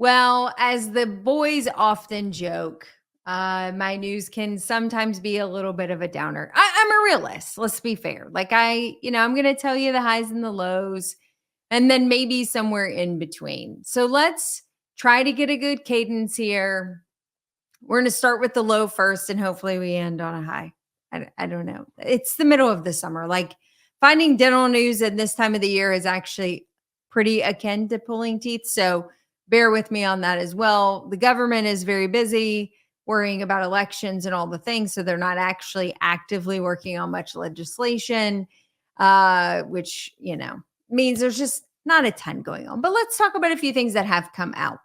Well, as the boys often joke, my news can sometimes be a little bit of a downer. I'm a realist. Let's be fair. I'm going to tell you the highs and the lows, and then maybe somewhere in between. So let's try to get a good cadence here. We're going to start with the low first, and hopefully we end on a high. I don't know. It's the middle of the summer. Like finding dental news at this time of the year is actually pretty akin to pulling teeth. So bear with me on that as well. The government is very busy worrying about elections and all the things. So they're not actually actively working on much legislation, which, means there's just not a ton going on. But let's talk about a few things that have come out.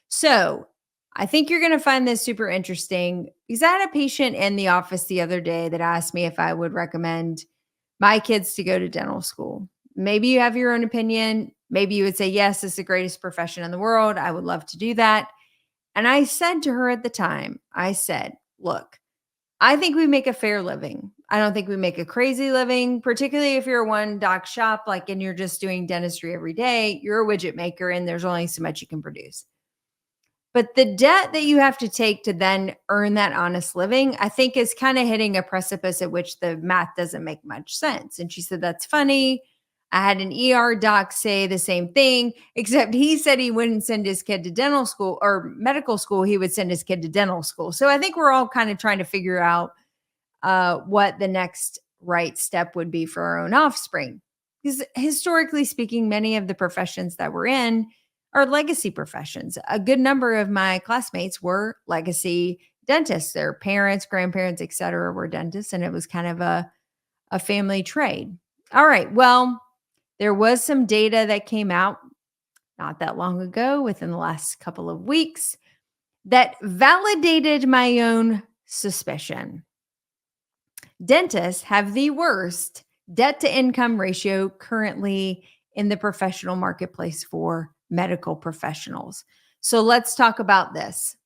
So I think you're going to find this super interesting because I had a patient in the office the other day that asked me if I would recommend my kids to go to dental school. Maybe you have your own opinion. Maybe you would say, yes, it's the greatest profession in the world. I would love to do that. And I said to her at the time, I said, look, I think we make a fair living. I don't think we make a crazy living, particularly if you're a one doc shop, and you're just doing dentistry every day. You're a widget maker and there's only so much you can produce. But the debt that you have to take to then earn that honest living, I think is kind of hitting a precipice at which the math doesn't make much sense. And she said, that's funny. I had an ER doc say the same thing, except he said he wouldn't send his kid to dental school or medical school. He would send his kid to dental school. So I think we're all kind of trying to figure out what the next right step would be for our own offspring. Because historically speaking, many of the professions that we're in are legacy professions. A good number of my classmates were legacy dentists. Their parents, grandparents, et cetera, were dentists, and it was kind of a family trade. All right. Well, there was some data that came out not that long ago, within the last couple of weeks, that validated my own suspicion. Dentists have the worst debt to income ratio currently in the professional marketplace for medical professionals. So let's talk about this.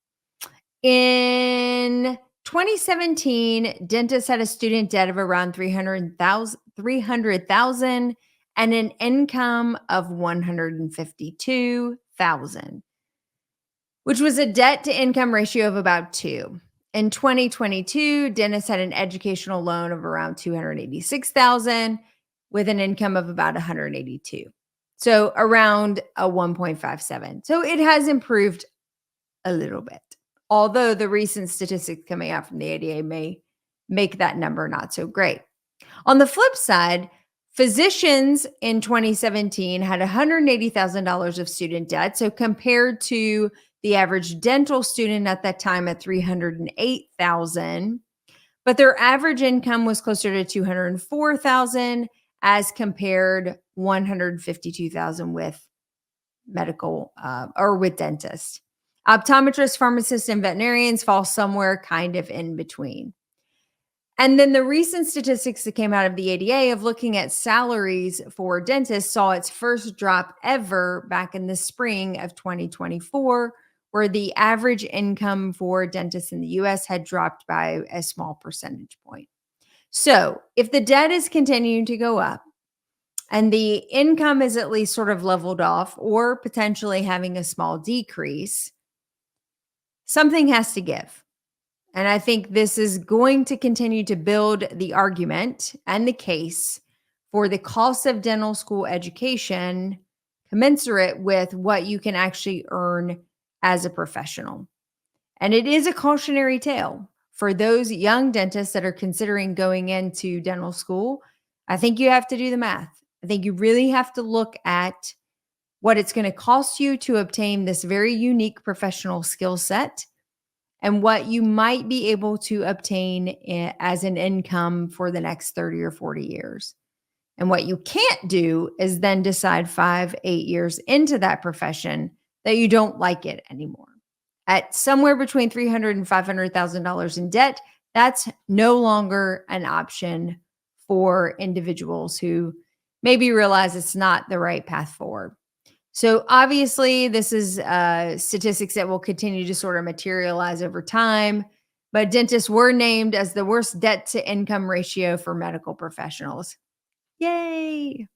In 2017, dentists had a student debt of around $300,000 and an income of $152,000, which was a debt to income ratio of about 2. In 2022, dentists had an educational loan of around $286,000 with an income of about $182,000. So around a 1.57. So it has improved a little bit. Although the recent statistics coming out from the ADA may make that number not so great. On the flip side, physicians in 2017 had $180,000 of student debt. So compared to the average dental student at that time at $308,000, but their average income was closer to $204,000 as compared $152,000 with medical or with dentists. Optometrists, pharmacists, and veterinarians fall somewhere kind of in between. And then the recent statistics that came out of the ADA of looking at salaries for dentists saw its first drop ever back in the spring of 2024, where the average income for dentists in the US had dropped by a small percentage point. So if the debt is continuing to go up and the income is at least sort of leveled off or potentially having a small decrease, something has to give. And I think this is going to continue to build the argument and the case for the cost of dental school education commensurate with what you can actually earn as a professional. And it is a cautionary tale for those young dentists that are considering going into dental school. I think you have to do the math. I think you really have to look at what it's going to cost you to obtain this very unique professional skill set and what you might be able to obtain as an income for the next 30 or 40 years. And what you can't do is then decide 5, 8 years into that profession that you don't like it anymore. At somewhere between $300,000 and $500,000 in debt, that's no longer an option for individuals who maybe realize it's not the right path forward. So obviously, this is statistics that will continue to sort of materialize over time, but dentists were named as the worst debt to income ratio for medical professionals. Yay.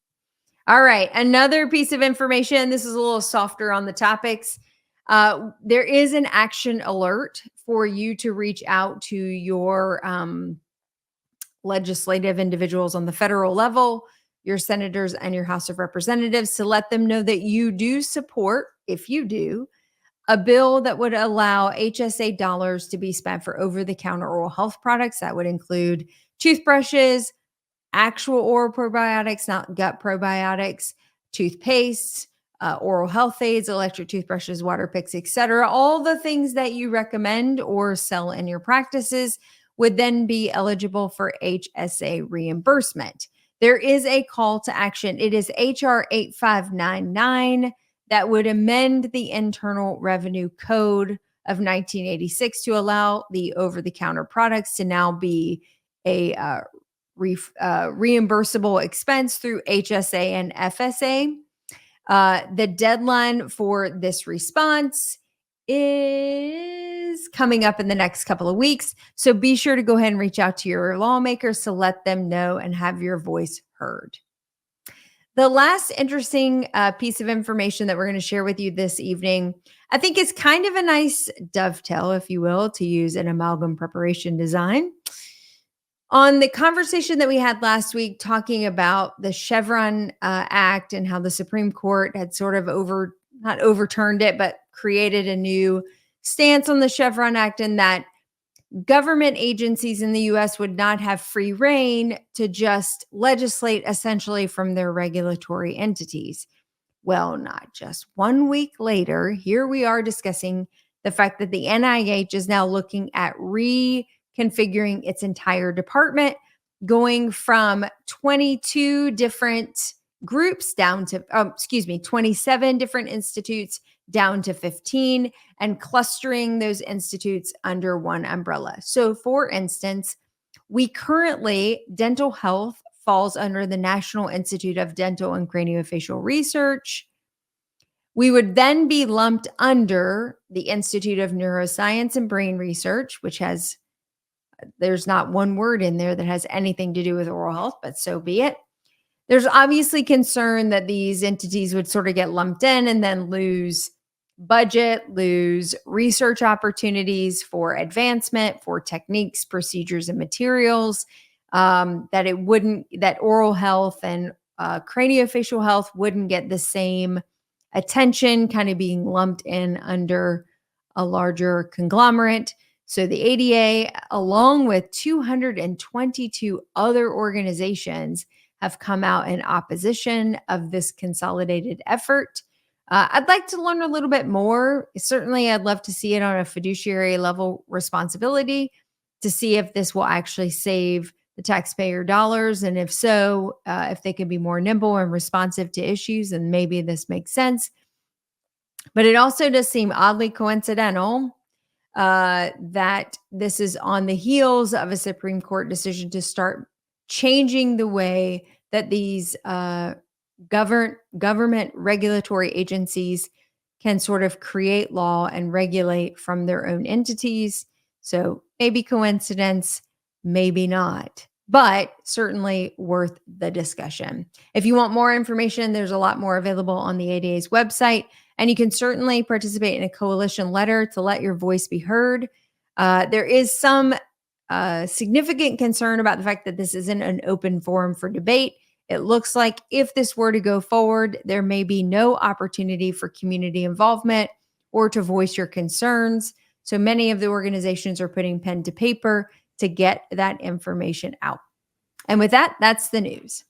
All right. Another piece of information. This is a little softer on the topics. There is an action alert for you to reach out to your legislative individuals on the federal level, your senators and your House of Representatives, to let them know that you do support, if you do, a bill that would allow HSA dollars to be spent for over-the-counter oral health products. That would include toothbrushes, actual oral probiotics, not gut probiotics, toothpastes, oral health aids, electric toothbrushes, water picks, etc. All the things that you recommend or sell in your practices would then be eligible for HSA reimbursement. There is a call to action. It is HR 8599 that would amend the Internal Revenue Code of 1986 to allow the over-the-counter products to now be a reimbursable expense through HSA and FSA. The deadline for this response is coming up in the next couple of weeks. So be sure to go ahead and reach out to your lawmakers to let them know and have your voice heard. The last interesting piece of information that we're going to share with you this evening, I think is kind of a nice dovetail, if you will, to use an amalgam preparation design. On the conversation that we had last week talking about the Chevron Act and how the Supreme Court had sort of not overturned it, but created a new stance on the Chevron Act, and that government agencies in the US would not have free reign to just legislate essentially from their regulatory entities. Well, not just 1 week later, here we are discussing the fact that the NIH is now looking at reconfiguring its entire department, going from 22 different groups down to, 27 different institutes down to 15, and clustering those institutes under one umbrella. So, for instance, dental health falls under the National Institute of Dental and Craniofacial Research. We would then be lumped under the Institute of Neuroscience and Brain Research, which there's not one word in there that has anything to do with oral health, but so be it. There's obviously concern that these entities would sort of get lumped in and then lose budget, lose research opportunities for advancement, for techniques, procedures, and materials, that oral health and craniofacial health wouldn't get the same attention, kind of being lumped in under a larger conglomerate. So the ADA, along with 222 other organizations, have come out in opposition of this consolidated effort. I'd like to learn a little bit more. Certainly, I'd love to see it on a fiduciary level responsibility to see if this will actually save the taxpayer dollars. And if so, if they can be more nimble and responsive to issues, and maybe this makes sense. But it also does seem oddly coincidental that this is on the heels of a Supreme Court decision to start changing the way that these government regulatory agencies can sort of create law and regulate from their own entities. So maybe coincidence, maybe not, but certainly worth the discussion. If you want more information, there's a lot more available on the ADA's website, and you can certainly participate in a coalition letter to let your voice be heard. There is some significant concern about the fact that this isn't an open forum for debate. It looks like if this were to go forward, there may be no opportunity for community involvement or to voice your concerns. So many of the organizations are putting pen to paper to get that information out. And with that, that's the news.